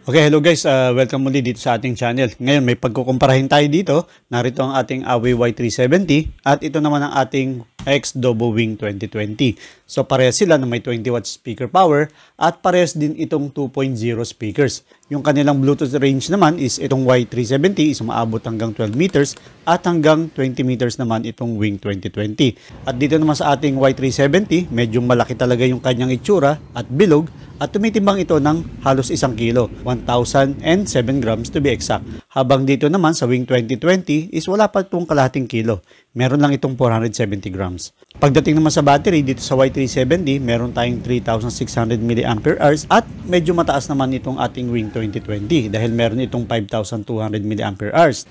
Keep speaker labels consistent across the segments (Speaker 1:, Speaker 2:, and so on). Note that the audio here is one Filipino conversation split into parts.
Speaker 1: Okay, hello guys. Welcome muli dito sa ating channel. Ngayon may pagkukumparahin tayo dito. Narito ang ating Huawei Y370 at ito naman ang ating X-Dobo Wing 2020. So parehas sila na may 20 watts speaker power at parehas din itong 2.0 speakers. Yung kanilang Bluetooth range naman is itong Y370 is umaabot hanggang 12 meters at hanggang 20 meters naman itong Wing 2020. At dito naman sa ating Y370, medyo malaki talaga yung kanyang itsura at bilog. At tumitimbang ito ng halos 1 kilo, 1,007 grams to be exact. Habang dito naman sa Wing 2020 is wala pa itong kalahating kilo. Meron lang itong 470 grams. Pagdating naman sa battery, dito sa Y370, meron tayong 3,600 mAh at medyo mataas naman itong ating Wing 2020 dahil meron itong 5,200 mAh.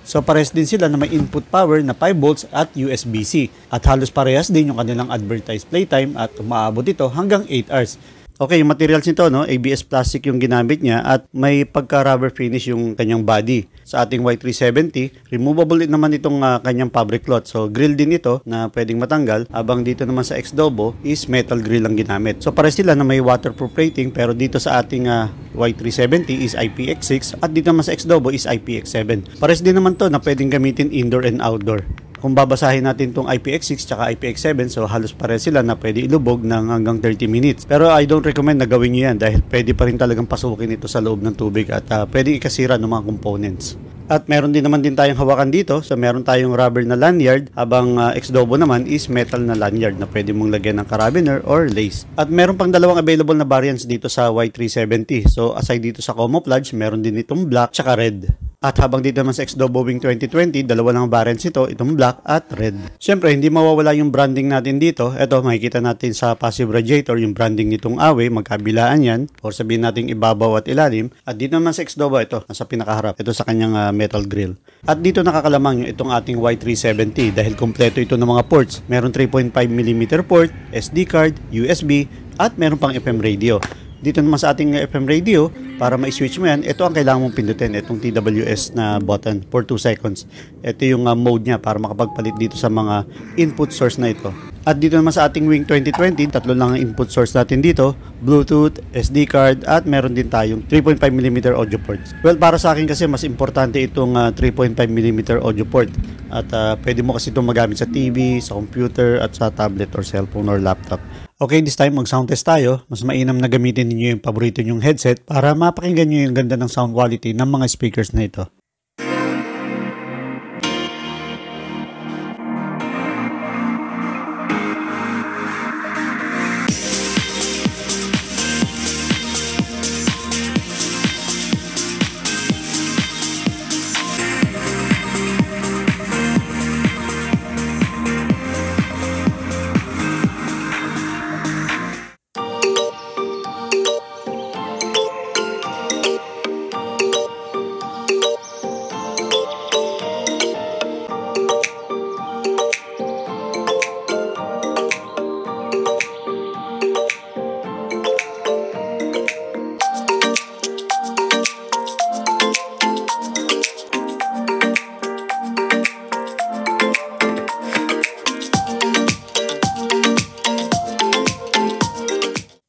Speaker 1: So parehas din sila na may input power na 5 volts at USB-C. At halos parehas din yung kanilang advertised playtime at umaabot ito hanggang 8 hours. Okay, yung materials nito, no, ABS plastic yung ginamit niya at may pagka-rubber finish yung kanyang body. Sa ating Y370, removable din naman itong kanyang fabric cloth. So, grill din ito na pwedeng matanggal. Habang dito naman sa X-Dobo is metal grill ang ginamit. So, pares sila na may waterproof rating pero dito sa ating Y370 is IPX6 at dito naman sa X-Dobo is IPX7. Pares din naman to na pwedeng gamitin indoor and outdoor. Kung babasahin natin itong IPX6 tsaka IPX7, so halos pares sila na pwede ilubog ng hanggang 30 minutes. Pero I don't recommend na gawin nyo yan dahil pwede pa rin talagang pasukin ito sa loob ng tubig at pwede ikasira ng mga components. At meron din naman din tayong hawakan dito. So meron tayong rubber na lanyard habang X-Dobo naman is metal na lanyard na pwede mong lagyan ng carabiner or lace. At meron pang dalawang available na variants dito sa Y370. So aside dito sa camouflage, meron din itong black tsaka red. At habang dito naman sa X-Dobo Wing 2020, dalawa lang variants ito, itong black at red. Siyempre, hindi mawawala yung branding natin dito. Ito, makikita natin sa passive radiator, yung branding nitong Huawei, magkabilaan yan. Or sabihin natin ibabaw at ilalim. At dito naman sa X-Dobo, ito, nasa pinakaharap. Ito sa kanyang metal grill. At dito nakakalamang yung itong ating Y370 dahil kompleto ito ng mga ports. Meron 3.5mm port, SD card, USB, at meron pang FM radio. Dito naman sa ating FM radio, para ma-switch mo yan, ito ang kailangan mong pindutin, itong TWS na button for 2 seconds. Ito yung mode niya para makapagpalit dito sa mga input source na ito. At dito naman sa ating Wing 2020, tatlo lang ang input source natin dito, Bluetooth, SD card, at meron din tayong 3.5mm audio ports. Well, para sa akin kasi mas importante itong 3.5mm audio port. At pwede mo kasi itong magamit sa TV, sa computer, at sa tablet or cellphone or laptop. Okay, this time mag-sound test tayo. Mas mainam na gamitin niyo yung paborito nyong headset para mapakinggan niyo yung ganda ng sound quality ng mga speakers na ito.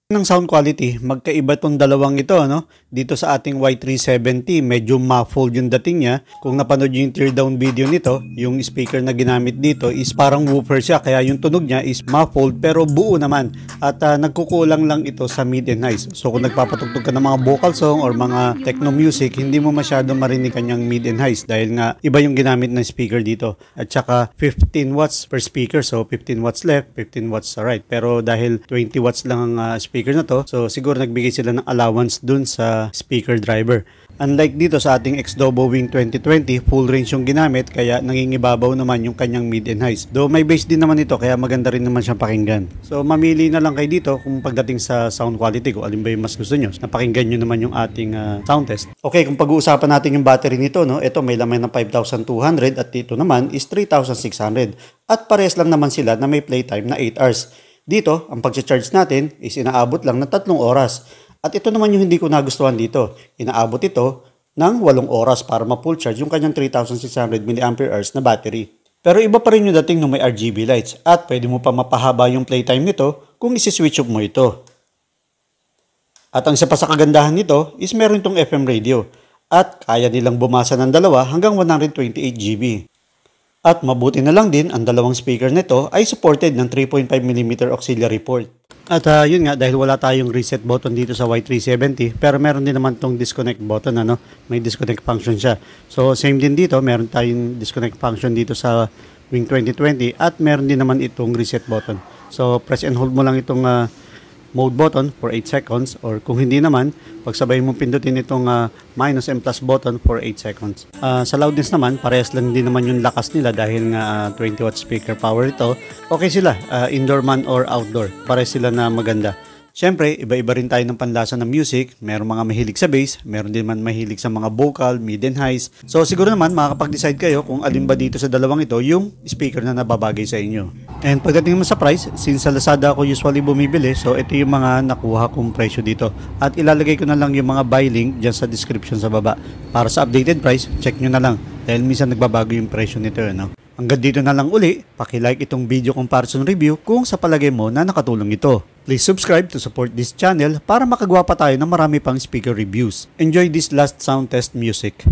Speaker 1: Ng sound quality, magkaiba tong dalawang ito, no? Dito sa ating Y370, medyo muffled yung dating niya. Kung napanood yung teardown video nito, yung speaker na ginamit dito is parang woofer siya, kaya yung tunog niya is muffled pero buo naman. At nagkukulang lang ito sa mid and highs. So kung nagpapatugtog ka ng mga vocal song or mga techno music, hindi mo masyado marinig kanyang mid and highs dahil nga iba yung ginamit ng speaker dito. At saka 15 watts per speaker, so 15 watts left, 15 watts sa right. Pero dahil 20 watts lang ang speaker na to, so siguro nagbigay sila ng allowance dun sa speaker driver. Unlike dito sa ating X-Dobo Wing 2020, full range yung ginamit kaya nangingibabaw naman yung kanyang mid and highs. Though may bass din naman ito kaya maganda rin naman siyang pakinggan. So mamili na lang kayo dito kung pagdating sa sound quality kung alin ba yung mas gusto nyo. Napakinggan nyo naman yung ating sound test. Okay, kung pag-uusapan natin yung battery nito, no, ito may laman ng 5,200 at dito naman is 3,600. At pares lang naman sila na may playtime na 8 hours. Dito, ang pag-charge natin is inaabot lang ng 3 oras. At ito naman yung hindi ko nagustuhan dito. Inaabot ito ng 8 oras para ma-full charge yung kanyang 3,600 mAh na battery. Pero iba pa rin yung dating ng may RGB lights at pwede mo pa mapahaba yung playtime nito kung isi-switch off mo ito. At ang isa pa sa kagandahan nito is meron itong FM radio at kaya nilang bumasa ng dalawa hanggang 128 GB. At mabuti na lang din, ang dalawang speaker nito ay supported ng 3.5mm auxiliary port. At yun nga, dahil wala tayong reset button dito sa Y370, pero meron din naman tong disconnect button, may disconnect function siya. So same din dito, meron tayong disconnect function dito sa Wing 2020 at meron din naman itong reset button. So press and hold mo lang itong mode button for 8 seconds, or kung hindi naman, pagsabay mo pindutin itong minus and plus button for 8 seconds. Sa loudness naman, parehas lang din naman yung lakas nila dahil nga 20 watt speaker power ito. Okay sila, indoor man or outdoor, parehas sila na maganda. Siyempre, iba-iba rin tayo ng panlasa ng music. Meron mga mahilig sa bass, meron din man mahilig sa mga vocal, mid and highs. So siguro naman makakapag-decide kayo kung alin ba dito sa dalawang ito yung speaker na nababagay sa inyo. And pagdating naman sa price, since sa Lazada ako usually bumibili, so ito yung mga nakuha kong presyo dito. At ilalagay ko na lang yung mga buy link dyan sa description sa baba. Para sa updated price, check nyo na lang. Dahil minsan nagbabago yung presyo nito. Hanggang dito na lang uli, paki-like itong video comparison review kung sa palagay mo na nakatulong ito. Please subscribe to support this channel para makagawa pa tayo ng marami pang speaker reviews. Enjoy this last sound test music.